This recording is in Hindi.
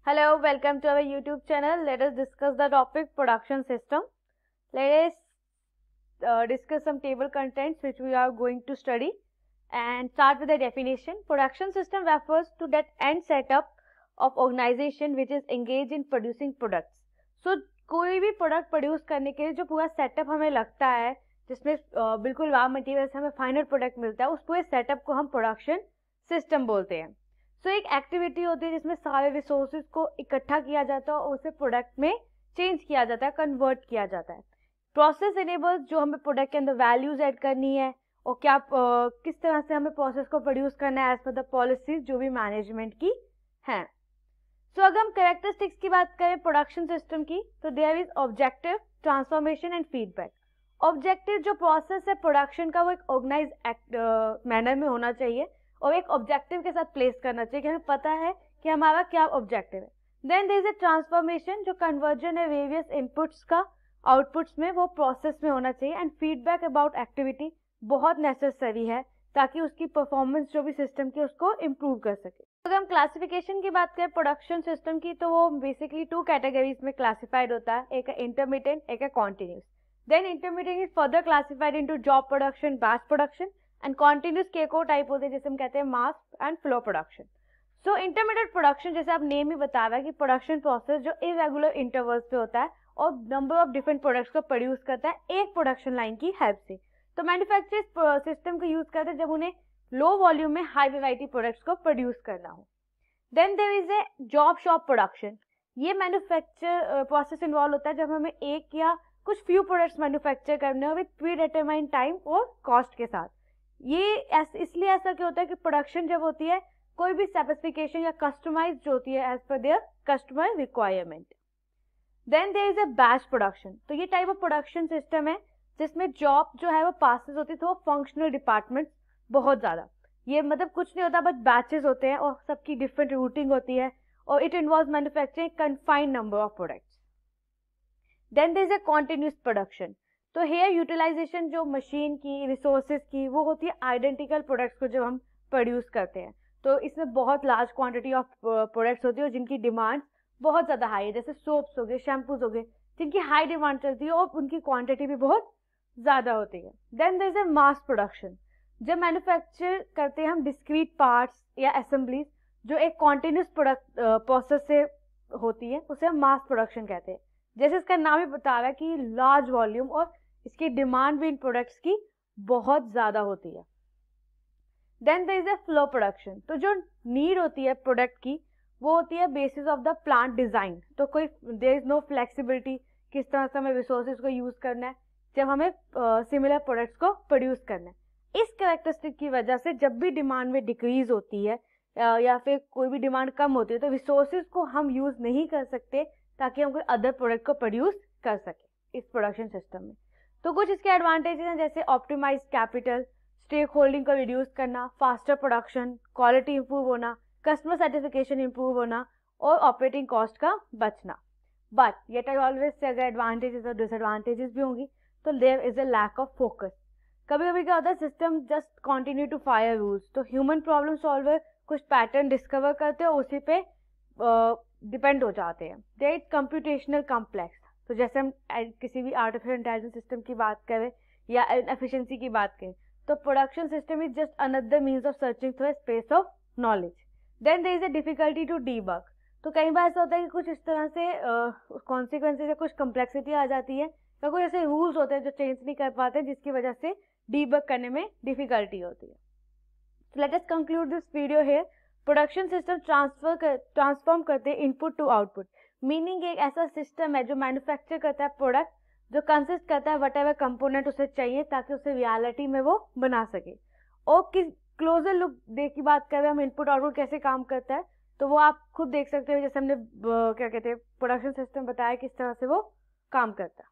Hello, welcome to our YouTube channel. Let us discuss the topic production system. Let us discuss some table contents which we are going to study and start with the definition. Production system refers to that end setup of organization which is engaged in producing products. So कोई भी प्रोडक्ट प्रोड्यूस करने के लिए जो पूरा सेटअप हमें लगता है, जिसमें बिल्कुल रॉ मटेरियल से हमें फाइनल प्रोडक्ट मिलता है, उस पूरे सेटअप को हम प्रोडक्शन सिस्टम बोलते हैं. सो एक एक्टिविटी होती है जिसमें सारे रिसोर्सेज को इकट्ठा किया जाता है और उसे प्रोडक्ट में चेंज किया जाता है, कन्वर्ट किया जाता है. प्रोसेस इनेबल्स, जो हमें प्रोडक्ट के अंदर वैल्यूज ऐड करनी है और क्या किस तरह से हमें प्रोसेस को प्रोड्यूस करना है एज पर द पॉलिसीज जो भी मैनेजमेंट की हैं. सो अगर हम कैरेक्टरिस्टिक्स की बात करें प्रोडक्शन सिस्टम की, तो there is objective, transformation and feedback. Objective जो प्रोसेस है प्रोडक्शन का, वो एक ऑर्गेनाइज मैनर में होना चाहिए और एक ऑब्जेक्टिव के साथ प्लेस करना चाहिए कि हमें पता है कि हमारा क्या ऑब्जेक्टिव है. Then there is a transformation, जो कन्वर्जन है वेरियस इनपुट्स का आउटपुट्स में, वो प्रोसेस में होना चाहिए. एंड फीडबैक अबाउट एक्टिविटी बहुत नेसेसरी है ताकि उसकी परफॉर्मेंस जो भी सिस्टम की उसको इम्प्रूव कर सके. अगर हम क्लासिफिकेशन की बात करें प्रोडक्शन सिस्टम की, तो वो बेसिकली 2 कैटेगरीज में क्लासिफाइड होता है. एक है इंटरमीडिएट, एक है continuous. Then intermediate is further classified into job production, batch production and continuous के को टाइप होते हैं जिसे हम कहते हैं mass and flow production. So intermediate production, जैसे आप नेम ही बता रहा है कि प्रोडक्शन प्रोसेस जो इरेगुलर इंटरवल्स पे होता है और नंबर ऑफ डिफरेंट प्रोडक्ट्स को प्रोड्यूस करता है एक प्रोडक्शन लाइन की हेल्प से. तो मैन्युफैक्चरर्स सिस्टम को यूज करते हैं जब उन्हें लो वॉल्यूम में हाई वेराइटी प्रोडक्ट्स को प्रोड्यूस करना हो. Then there is a job shop production. ये मैन्युफैक्चर प्रोसेस इन्वॉल्व होता है जब हमें एक या कुछ फ्यू प्रोडक्ट्स मैन्युफैक्चर करने हो विद प्री डिटरमाइंड टाइम और कॉस्ट के साथ. ये इसलिए ऐसा क्यों होता है कि प्रोडक्शन जब होती है कोई भी स्पेसिफिकेशन या कस्टमाइज जो होती है as per their customer requirement. Then there is a batch production. तो ये टाइप ऑफ प्रोडक्शन सिस्टम है जिसमें जॉब जो है वो पासेस होती है, तो फंक्शनल डिपार्टमेंट बहुत ज़्यादा. ये मतलब कुछ नहीं होता, बस बैचेस होते हैं और सबकी डिफरेंट रूटिंग होती है और it involve manufacturing confined number of products. Then there is a continuous production. तो हेयर यूटिलाइजेशन जो मशीन की, रिसोर्सेज की, वो होती है आइडेंटिकल प्रोडक्ट्स को जब हम प्रोड्यूस करते हैं. तो इसमें बहुत लार्ज क्वांटिटी ऑफ प्रोडक्ट्स होती है जिनकी डिमांड बहुत ज़्यादा हाई है, जैसे सोप्स हो गए, शैम्पूज हो गए, जिनकी हाई डिमांड चलती है और उनकी क्वांटिटी भी बहुत ज़्यादा होती है. Then there is a mass production. जब मैन्युफैक्चर करते हैं हम डिस्क्रीट पार्ट्स या असेंबलीज जो एक कॉन्टिन्यूस प्रोडक्ट प्रोसेस से होती है, उसे हम मास प्रोडक्शन कहते हैं. जैसे इसका नाम ही बता रहा है कि लार्ज वॉल्यूम और इसकी डिमांड भी इन प्रोडक्ट्स की बहुत ज़्यादा होती है. Then there is a flow production. तो जो नीड होती है प्रोडक्ट की वो होती है basis of the plant design. तो कोई देयर इज नो फ्लेक्सिबिलिटी किस तरह से हमें रिसोर्सेज को यूज़ करना है जब हमें सिमिलर प्रोडक्ट्स को प्रोड्यूस करना है. इस कैरेक्टरिस्टिक की वजह से जब भी डिमांड में डिक्रीज होती है या फिर कोई भी डिमांड कम होती है तो रिसोर्सेज को हम यूज़ नहीं कर सकते ताकि हम कोई अदर प्रोडक्ट को प्रोड्यूस कर सके इस प्रोडक्शन सिस्टम में. तो कुछ इसके एडवांटेजेस हैं जैसे ऑप्टिमाइज कैपिटल, स्टेक होल्डिंग को रिड्यूस करना, फास्टर प्रोडक्शन, क्वालिटी इंप्रूव होना, कस्टमर सेटिस्फिकेशन इंप्रूव होना और ऑपरेटिंग कॉस्ट का बचना. But yet I always say अगर एडवांटेजेस और डिसएडवांटेजेस भी होंगी तो there is a lack of focus. कभी कभी क्या होता है system just continue to fire rules. तो ह्यूमन प्रॉब्लम सॉल्वर कुछ पैटर्न डिस्कवर करते हैं, उसी पे डिपेंड हो जाते हैं. There is computational complex. तो जैसे हम किसी भी आर्टिफिशियल इंटेलिजेंस सिस्टम की बात करें या एफिशिएंसी की बात करें, तो production system is just another means of searching through space of knowledge. Then there is a difficulty to debug. तो कई बार ऐसा होता है कि कुछ इस तरह से कॉन्सिक्वेंसेज या कुछ कम्प्लेक्सिटी आ जाती है या कुछ ऐसे रूल्स होते हैं जो चेंज नहीं कर पाते जिसकी वजह से डीबग करने में डिफिकल्टी होती है. So let us conclude this video here. Production system transform करते हैं इनपुट टू आउटपुट. मीनिंग एक ऐसा सिस्टम है जो मैन्युफैक्चर करता है प्रोडक्ट जो कंसिस्ट करता है वट एवर कंपोनेंट उसे चाहिए ताकि उसे रियलिटी में वो बना सके. और किस क्लोजर लुक दे की बात करें हम इनपुट आउटपुट कैसे काम करता है तो वो आप खुद देख सकते हो. जैसे हमने क्या कहते हैं प्रोडक्शन सिस्टम बताया किस तरह से वो काम करता है.